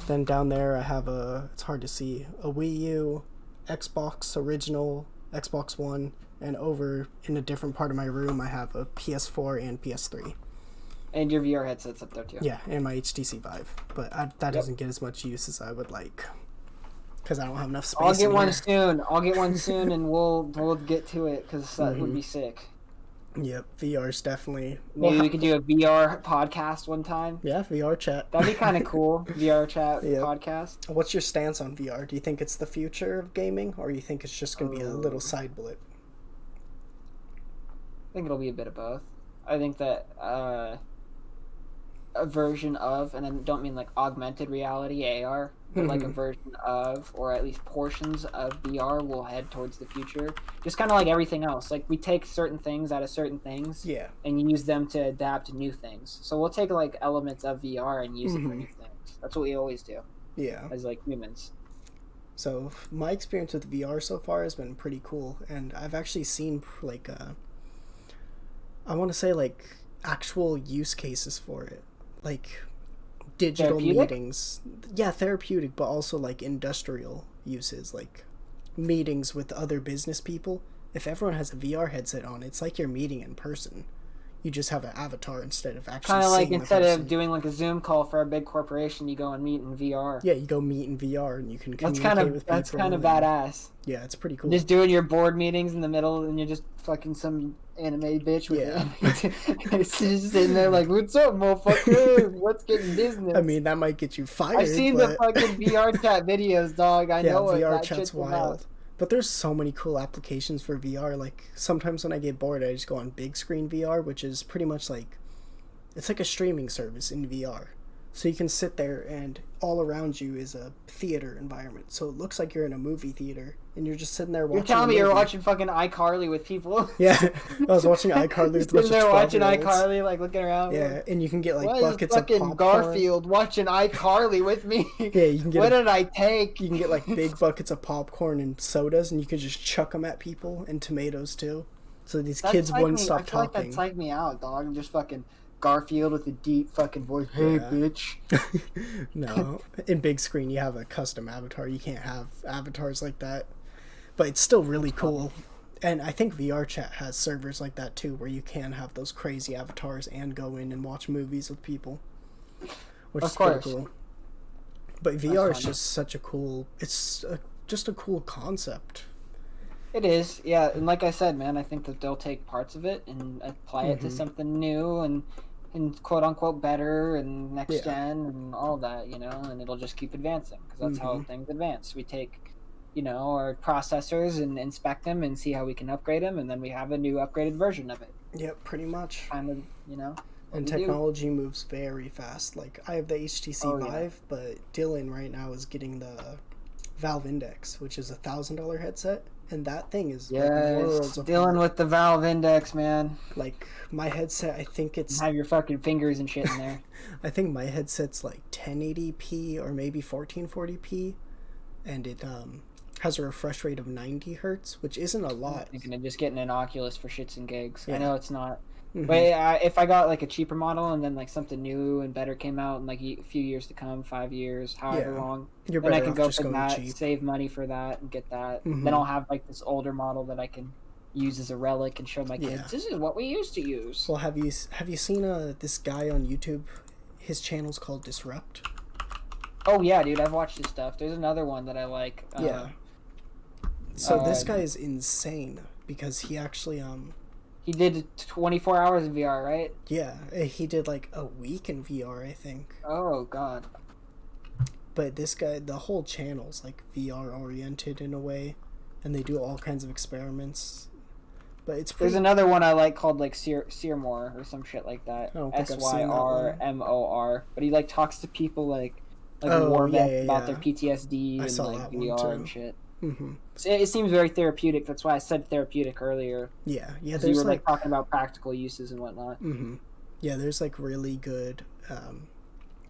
Then down there I have it's hard to see, a Wii U, Xbox original, Xbox One, and over in a different part of my room I have a PS4 and PS3. And your VR headset's up there too. Yeah, and my HTC Vive. But that doesn't get as much use as I would like. Because I don't have enough space. I'll get one soon, and we'll get to it, because that would be sick. Yep, VR's definitely... Maybe we could do a VR podcast one time. Yeah, VR chat. That'd be kind of cool, VR chat podcast. What's your stance on VR? Do you think it's the future of gaming, or you think it's just going to be a little side blip? I think it'll be a bit of both. I think that... a version of, and I don't mean like augmented reality AR, but like a version of, or at least portions of VR will head towards the future. Just kind of like everything else. Like we take certain things out of certain things, and use them to adapt to new things. So we'll take like elements of VR and use it for new things. That's what we always do. Yeah. As like humans. So my experience with VR so far has been pretty cool, and I've actually seen like I want to say like actual use cases for it. Like digital meetings, therapeutic, but also like industrial uses, like meetings with other business people. If everyone has a VR headset on, it's like you're meeting in person. You just have an avatar instead of actually kind of like seeing instead of doing like a Zoom call for a big corporation, you go and meet in VR. Yeah, you go meet in VR and you can communicate with people. That's kind of badass. Yeah, it's pretty cool. Just doing your board meetings in the middle, and you're just fucking some anime bitch with it's just sitting there like, what's up, motherfucker? What's getting business? I mean, that might get you fired. I've seen the fucking VR chat videos, dog. I know it. VR chat's wild. But there's so many cool applications for VR. Like, sometimes when I get bored, I just go on big screen VR, which is pretty much like, it's like a streaming service in VR. So you can sit there and all around you is a theater environment. So it looks like you're in a movie theater and you're just sitting there watching. You're telling me you're watching fucking iCarly with people? Yeah, I was watching iCarly with a bunch of 12-year-olds. Sitting there watching iCarly, like looking around. Yeah, and you can get like buckets of popcorn. Garfield watching iCarly with me. Yeah, you can get. What did I take? You can get like big buckets of popcorn and sodas, and you can just chuck them at people, and tomatoes too. So these kids wouldn't stop talking. I feel like that psyched me out, dog. I'm just fucking Garfield with a deep fucking voice. Hey, bitch. No, in big screen you have a custom avatar. You can't have avatars like that, but it's still really cool. And I think VR chat has servers like that too, where you can have those crazy avatars and go in and watch movies with people, which is pretty cool. But VR is just such a cool. It's just a cool concept. It is, yeah. And like I said, man, I think that they'll take parts of it and apply it to something new and quote unquote better and next gen and all that, you know. And it'll just keep advancing because that's how things advance. We take, you know, our processors and inspect them and see how we can upgrade them, and then we have a new upgraded version of it. Yep, pretty much. Kind of, you know. And technology moves very fast. Like, I have the HTC Vive, but Dylan right now is getting the Valve Index, which is $1,000 headset, and that thing is like worlds apart. Dylan with the Valve Index, man. Like, my headset, I think it's... Have your fucking fingers and shit in there. I think my headset's like 1080p or maybe 1440p, and it has a refresh rate of 90 hertz, which isn't a lot. I'm thinking of just getting an Oculus for shits and gigs. I know it's not. But if I got like a cheaper model and then like something new and better came out in like a few years to come, 5 years, however long, then I can go for that, save money for that and get that. Then I'll have like this older model that I can use as a relic and show my kids, this is what we used to use. Well, have you seen this guy on YouTube? His channel's called Disrupt. Oh yeah, dude, I've watched his stuff. There's another one that I like. So this guy is insane because he actually he did 24 hours in VR, right? Yeah, he did like a week in VR, I think. Oh god. But this guy, the whole channel's like VR oriented in a way, and they do all kinds of experiments. But it's pretty... There's another one I like called like Syrmor or some shit like that. I don't think I've seen that one. Syrmor. But he like talks to people like war vets about their PTSD and like VR and shit. Mm-hmm. So it seems very therapeutic. That's why I said therapeutic earlier. Yeah. There's you were like talking about practical uses and whatnot. Mm-hmm. Yeah, there's like really good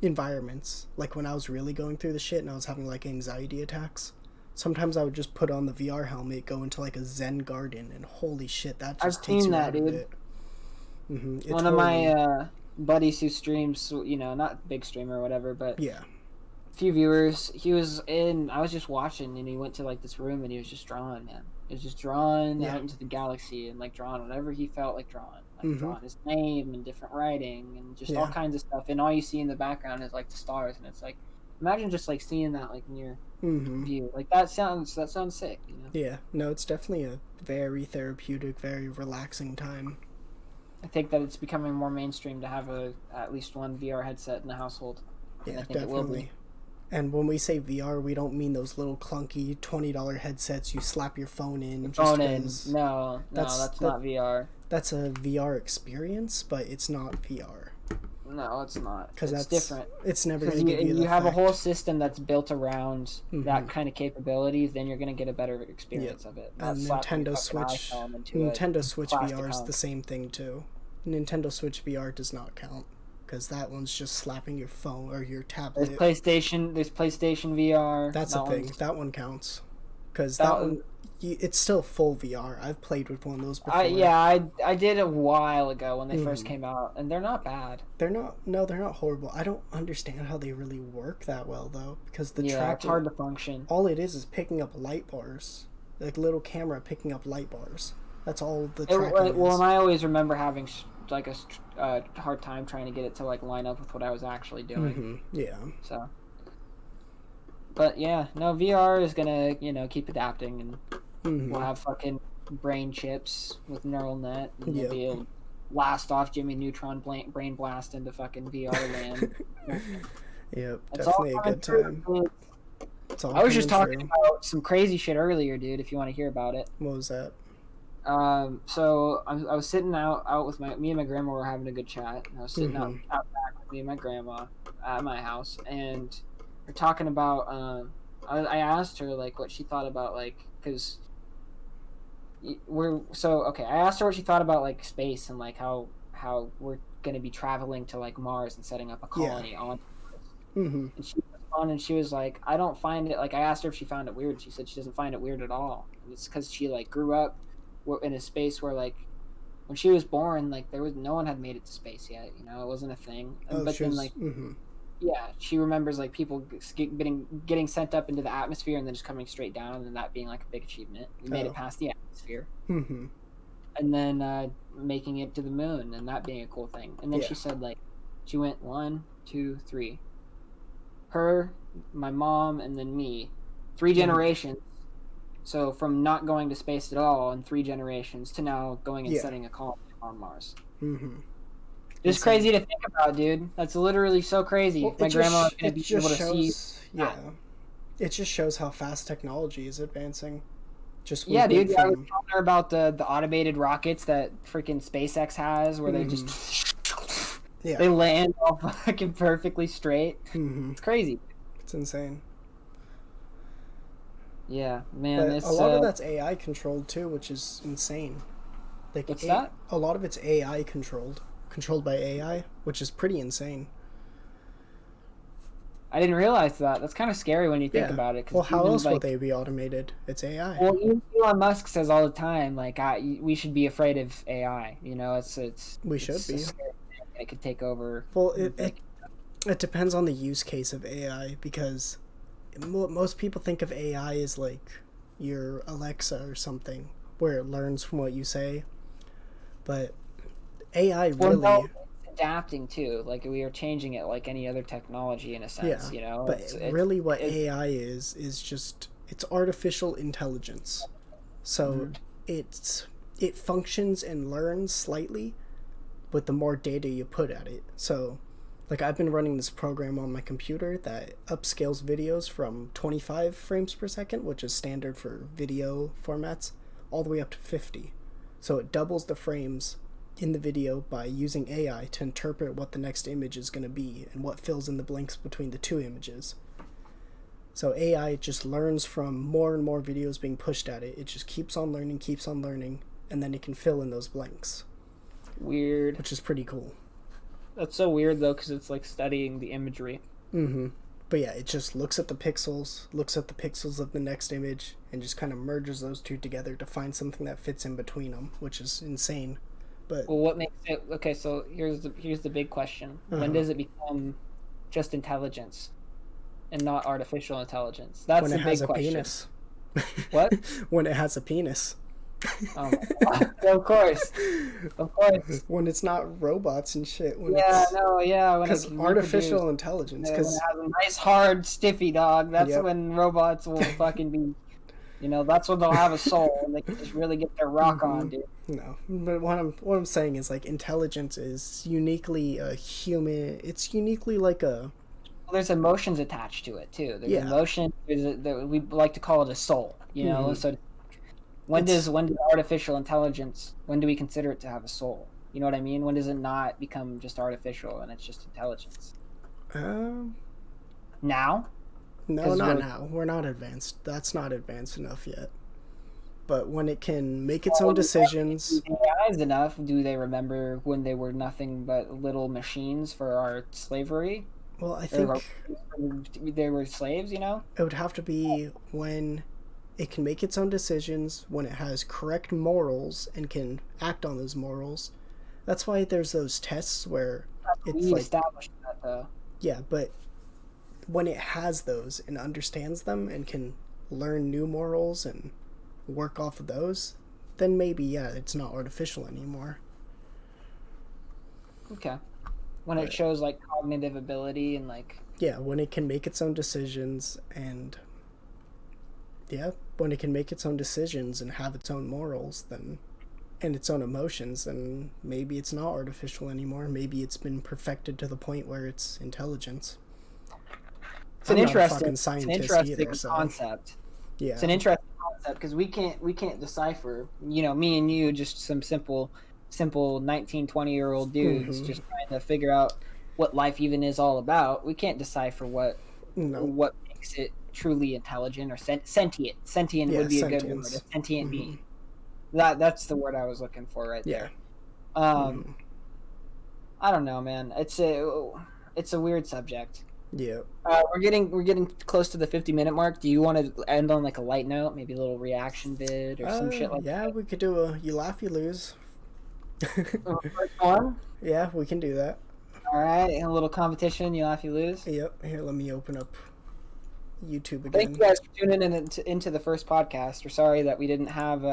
environments. Like when I was really going through the shit and I was having like anxiety attacks, sometimes I would just put on the VR helmet, go into like a Zen garden, and holy shit, that just takes you out of it. Mm-hmm. One of my buddies who streams, you know, not big streamer or whatever, but yeah, a few viewers. I was just watching, and he went to like this room, and he was just drawing, man. He was just drawing out into the galaxy and like drawing whatever he felt like drawing. Like drawing his name and different writing and just all kinds of stuff. And all you see in the background is like the stars, and it's like, imagine just like seeing that like in your view. Like that sounds sick, you know? Yeah, no, it's definitely a very therapeutic, very relaxing time. I think that it's becoming more mainstream to have at least one VR headset in the household. Yeah, I think definitely. It will be. And when we say VR, we don't mean those little clunky $20 headsets you slap your phone in. No, that's not VR. That's a VR experience, but it's not VR. No, it's not. Because that's different. It's never going to give you you have a whole system that's built around that kind of capabilities, then you're going to get a better experience of it. And Nintendo Switch VR is the same thing too. Nintendo Switch VR does not count because that one's just slapping your phone or your tablet. There's PlayStation VR. That's the thing. That one counts because that one. It's still full VR. I've played with one of those before. I did a while ago when they first came out, and they're not bad. They're not horrible. I don't understand how they really work that well though, because the tracker, it's hard to function. All it is picking up light bars, like little camera picking up light bars. That's all the tracking is. Well, and I always remember having like a hard time trying to get it to like line up with what I was actually doing. Yeah. So. But yeah, no, VR is gonna keep adapting and. We'll have fucking brain chips with neural net, and we'll be able to blast off Jimmy Neutron brain blast into fucking VR land. Yep, definitely a good time. I was just talking about some crazy shit earlier, dude. If you want to hear about it. What was that? So I was sitting out with me and my grandma were having a good chat. And I was sitting out back with me and my grandma at my house, and we're talking about. I asked her like what she thought about like because. I asked her what she thought about like space and like how we're going to be traveling to like Mars and setting up a colony on Mars. And she responded and she was like, I don't find it, like I asked her if she found it weird. She said she doesn't find it weird at all. And it's because she like grew up in a space where like when she was born, like no one had made it to space yet, it wasn't a thing. Yeah, she remembers like people getting sent up into the atmosphere and then just coming straight down, and then that being like a big achievement. We made it past the atmosphere, and then making it to the moon, and that being a cool thing. And then she said like she went 1, 2, 3. Her, my mom, and then me, 3 generations. So from not going to space at all in 3 generations to now going and setting a colony on Mars. It's crazy to think about, dude. That's literally so crazy. Well, my grandma's going to be able to see. Yeah. It just shows how fast technology is advancing. Dude. I was telling her about the automated rockets that freaking SpaceX has, where they just they land all fucking perfectly straight. It's crazy. It's insane. Yeah, man. But a lot of that's AI controlled too, which is insane. Like what's that? A lot of it's AI controlled by AI, which is pretty insane. I didn't realize that. That's kind of scary when you think about it. Well, how else will they be automated? It's AI. Well, Elon Musk says all the time, like, we should be afraid of AI. We should be. It could take over. Well, it depends on the use case of AI, because most people think of AI as like your Alexa or something, where it learns from what you say. But AI really adapting too, like we are changing it like any other technology in a sense. But really what AI is just it's artificial intelligence. So it functions and learns slightly with the more data you put at it. So like I've been running this program on my computer that upscales videos from 25 frames per second, which is standard for video formats, all the way up to 50. So it doubles the frames in the video by using AI to interpret what the next image is going to be and what fills in the blanks between the two images. So AI just learns from more and more videos being pushed at it. It just keeps on learning, and then it can fill in those blanks. Weird. Which is pretty cool. That's so weird, though, because it's like studying the imagery. Mm-hmm. But yeah, it just looks at the pixels of the next image, and just kind of merges those two together to find something that fits in between them, which is insane. But well, what makes it... Okay, so here's the big question. When does it become just intelligence and not artificial intelligence? That's the big question. When it has a penis. What? When it has a penis. Oh my God. Of course. When it's not robots and shit. Because artificial intelligence. Because it has a nice hard stiffy dog. That's when robots will fucking be. That's when they'll have a soul and they can just really get their rock on, dude. No, but what I'm saying is like intelligence is uniquely a human. It's uniquely like a. Well, there's emotions attached to it too. There's emotion. We like to call it a soul. So. When does artificial intelligence, when do we consider it to have a soul? You know what I mean? When does it not become just artificial and it's just intelligence? Now? No, not now. We're not advanced. That's not advanced enough yet. But when it can make its own decisions... AIs enough, do they remember when they were nothing but little machines for our slavery? Well, I think... They were slaves, It would have to be when... It can make its own decisions, when it has correct morals and can act on those morals. That's why there's those tests where it's we established that, though. Yeah, but when it has those and understands them and can learn new morals and work off of those, then maybe, it's not artificial anymore. Okay. When it shows, like, cognitive ability and, like... Yeah, when it can make its own decisions and... Yeah, when it can make its own decisions and have its own morals, then, and its own emotions, then maybe it's not artificial anymore. Maybe it's been perfected to the point where it's intelligence. It's an interesting concept. Yeah, it's an interesting concept because we can't decipher. Me and you, just some simple 19, 20-year-old dudes just trying to figure out what life even is all about. We can't decipher what makes it truly intelligent or sentient. Sentient would be a good word. A sentient being. That's the word I was looking for right there. I don't know, man. It's a weird subject. Yeah. We're getting close to the 50-minute mark. Do you want to end on like a light note, maybe a little reaction vid or some shit like that? Yeah, we could do a you laugh, you lose. First one? Yeah, we can do that. All right, a little competition. You laugh, you lose. Yep. Here, let me open up YouTube again. Thank you guys for tuning in into the first podcast. We're sorry that we didn't have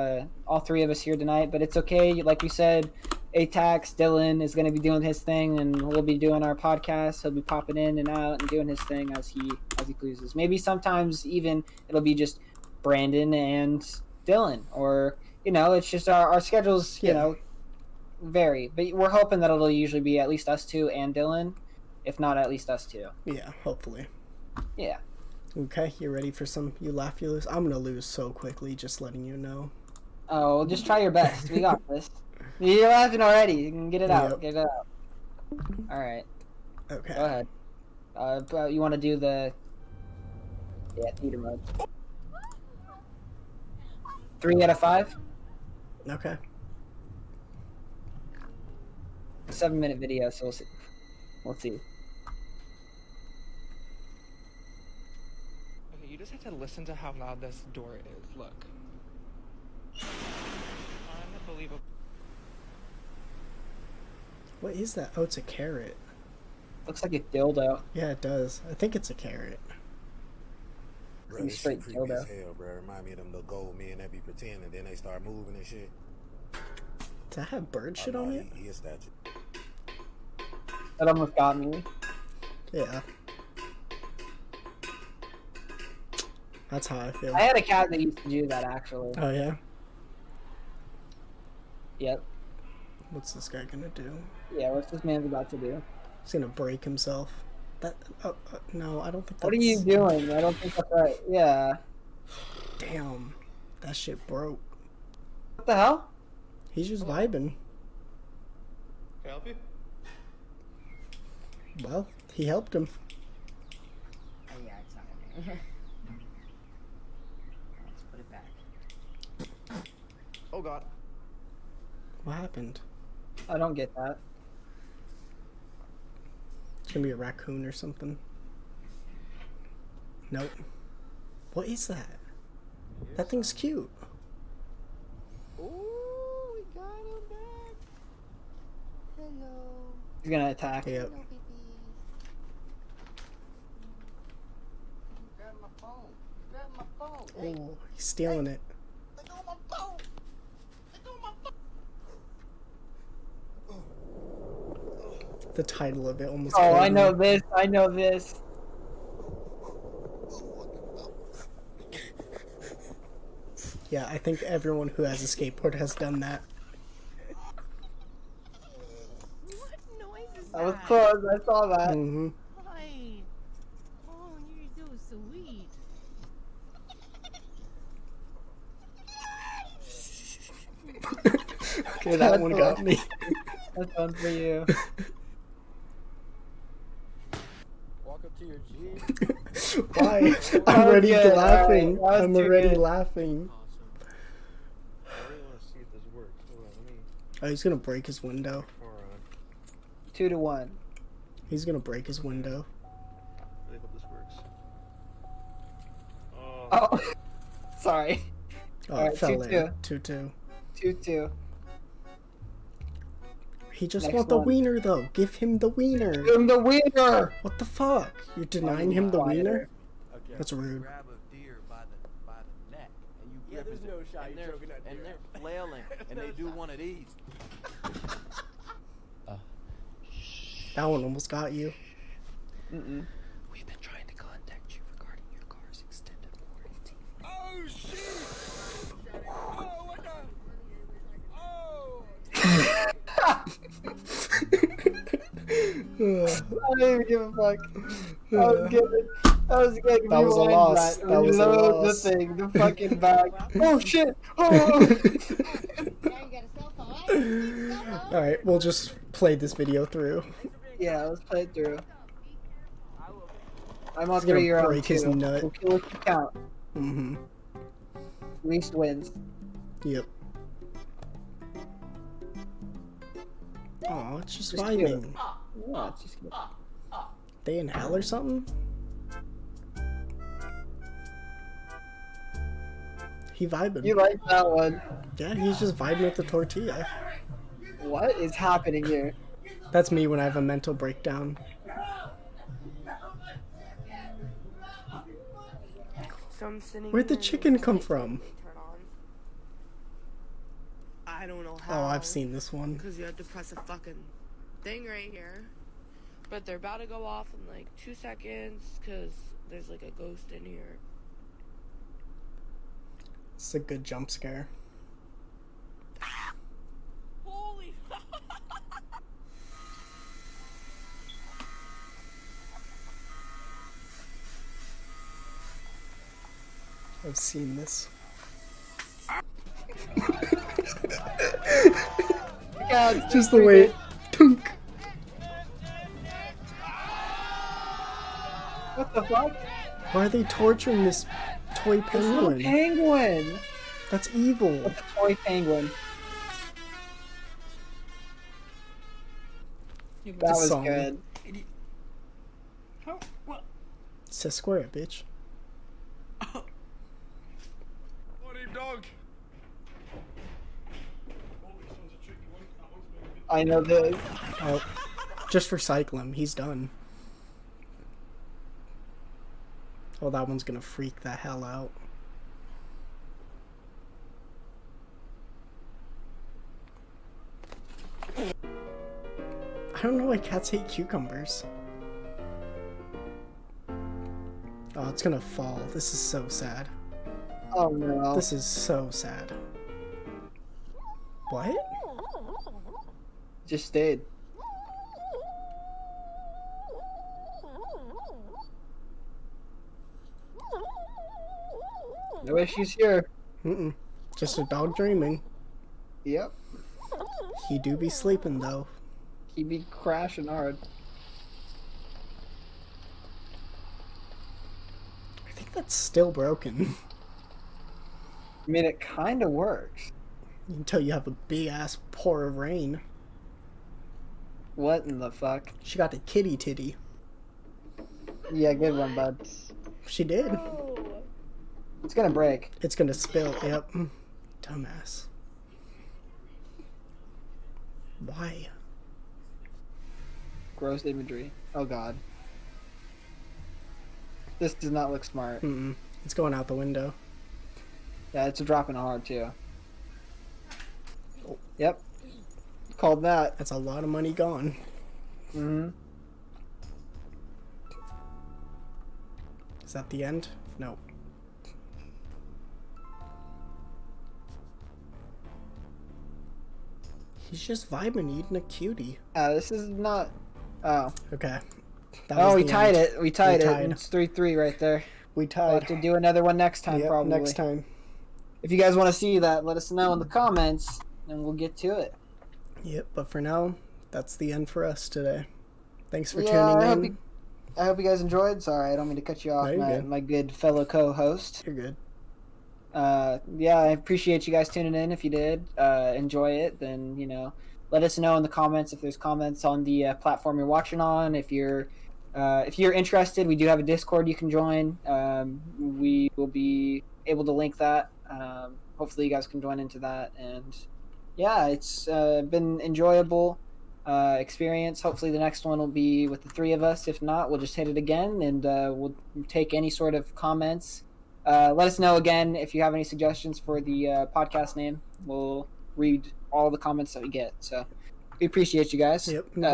all three of us here tonight, but it's okay. Like we said, ATAX, Dylan is going to be doing his thing, and we'll be doing our podcast. He'll be popping in and out and doing his thing as he pleases. Maybe sometimes even it'll be just Brandon and Dylan, or it's just our schedules. Vary, but we're hoping that it'll usually be at least us two and Dylan, if not at least us two. Yeah, hopefully. Yeah. Okay, you ready for some you laugh, you lose? I'm gonna lose so quickly, just letting you know. Oh, just try your best. We got this. You're laughing already. You can get it out. Yep. Get it out. All right. Okay. Go ahead. You want to do the theater mode. 3 out of 5. Okay. 7-minute video, so we'll see. Okay, you just have to listen to how loud this door is. Look. Unbelievable. What is that? Oh, it's a carrot. Looks like a dildo. Yeah, it does. I think it's a carrot. Bro, this shit creepy as hell, bro. Remind me of them little gold men that be pretending, and then they start moving and shit. Does that have bird shit on it? He a statue. That almost got me. Yeah. That's how I feel. I had a cat that used to do that, actually. Oh, yeah? Yep. What's this guy gonna do? Yeah, what's this man's about to do? He's gonna break himself. That no, I don't think that's... What are you doing? I don't think that's right. Yeah. Damn. That shit broke. What the hell? He's just vibing. Can I help you? Well, he helped him. Oh, yeah, it's not in there. Let's put it back. Oh god. What happened? I don't get that. It's gonna be a raccoon or something. Nope. What is that? That thing's cute. Ooh, we got him back. Hello. He's gonna attack. Yep. Hello, baby. Grab my phone. Grab my phone. Hey, Oh, he's stealing it. let go of my phone. Let go of my phone. The title of it almost. Oh, killed I know me. this. I know this. Yeah, I think everyone who has a skateboard has done that. What noise is That was that? close. I saw that. Mm-hmm. Hi. Oh, you're so sweet. Okay, that one got me. That's one for you. Walk up to your Jeep. Why? That I'm was already good. laughing. Alright, that was I'm too already good. laughing. Awesome. I really want to see if this works. Hold on, let me. Oh, he's gonna break his window. Hold on. 2-1. He's gonna break his window. I hope this works. Oh. Oh, sorry. Oh, Alright, it fell 2-2. in. 2-2. 2-2. He just Next want the one. wiener though. Give him the wiener. Give him the winner. What the fuck? You're denying him the Quieter. wiener? Okay. That's rude. Grab a deer by the neck, and you Yeah, grip there's it, no shot and you're choking that and deer. they're flailing, and they do one of these. That one almost got you. Mm-mm. We've been trying to contact you regarding your car's extended warranty. Oh shit! Oh, what the? Oh! I don't even give a fuck. I was good. I was good. That was a Rewind loss. That was a Reload loss. the thing. The fucking bag. Oh shit! Oh! Now you got a cell phone. Alright, we'll just play this video through. Yeah, let's play it through. I'm on He's gonna 3, you're on break 2. his nut. We'll kill what you count. Mm-hmm. Least wins. Yep. Aw, it's just Just vibing. Yeah, it's just good. They in hell or something? He vibing. You like that one. Yeah, he's just vibing with the tortilla. What is happening here? That's me when I have a mental breakdown. So I'm sitting Where'd the here and chicken it's come like, from? turn on. I don't know how. Oh, I've seen this one. Because you have to press a fucking thing right here. But they're about to go off in like 2 seconds because there's like a ghost in here. It's a good jump scare. Holy. I've seen this. God, Just the way. Tunk. What the fuck? Why are they torturing this toy It's a little penguin? penguin. That's evil. What's a toy penguin? That The was song. good. It's a square, bitch. Bloody dog! I know this. Oh, just recycle him. He's done. Oh, that one's gonna freak the hell out. I don't know why cats hate cucumbers. Oh, it's gonna fall. This is so sad. Oh no. This is so sad. What? Just stayed. No issues here. Mm-mm. Just a dog dreaming. Yep. He do be sleeping though. He be crashing hard. I think that's still broken. I mean, it kind of works. Until you have a big ass pour of rain. What in the fuck? She got the kitty titty. Yeah, good one, bud. She did. It's gonna break. It's gonna spill. Yep. Dumbass. Why? Gross imagery. Oh god. This does not look smart. Mm-mm. It's going out the window. Yeah, it's dropping hard too. Oh. Yep. Called that. That's a lot of money gone. Mm-hmm. Is that the end? No. He's just vibing, eating a cutie. This is not... Oh. Okay. We tied it. We tied it. It's 3-3 right there. We tied. We'll have to do another one next time, probably. Next time. If you guys want to see that, let us know in the comments, and we'll get to it. Yep, but for now, that's the end for us today. Thanks for tuning in. I hope you guys enjoyed. Sorry, I don't mean to cut you off, my good fellow co-host. You're good. Yeah, I appreciate you guys tuning in. If you did enjoy it, then, you know, let us know in the comments if there's comments on the platform you're watching on. If you're interested, we do have a Discord you can join. We will be able to link that. Hopefully you guys can join into that. And yeah, it's been enjoyable experience. Hopefully the next one will be with the three of us. If not, we'll just hit it again, and we'll take any sort of comments. Let us know again if you have any suggestions for the podcast name. We'll read all the comments that we get. So we appreciate you guys. Yep. We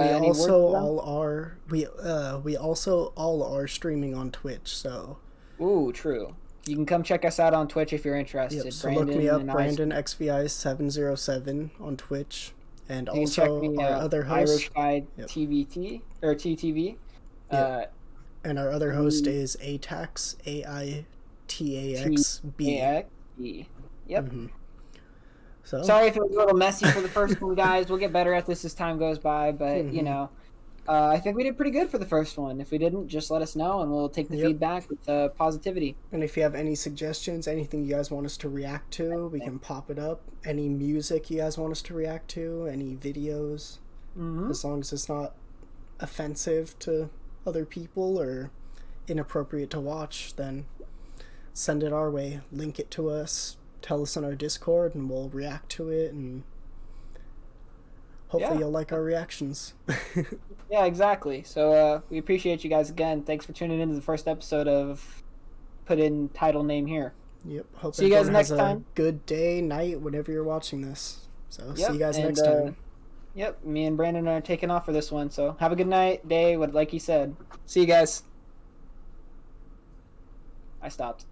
also all are streaming on Twitch. So. Ooh, true. You can come check us out on Twitch if you're interested. Yep, so look me up, Brandon XVI707 on Twitch, and also our other host, Irish Guide TVT or TTV. And our other host is ATAX, AITAXB. Yep. Mm-hmm. So sorry if it was a little messy for the first one, guys. We'll get better at this as time goes by, but you know. I think we did pretty good for the first one. If we didn't, just let us know, and we'll take the feedback with positivity. And if you have any suggestions, anything you guys want us to react to, we can pop it up. Any music you guys want us to react to, any videos, as long as it's not offensive to other people or inappropriate to watch, then send it our way. Link it to us, tell us on our Discord, and we'll react to it, and hopefully you'll like our reactions. Yeah, exactly. So we appreciate you guys again. Thanks for tuning in to the first episode of Put In Title Name Here. Yep. Hope see you guys next time. Good day, night, whenever you're watching this. So see you guys next time. Yep. Me and Brandon are taking off for this one. So have a good night, day, like he said. See you guys. I stopped.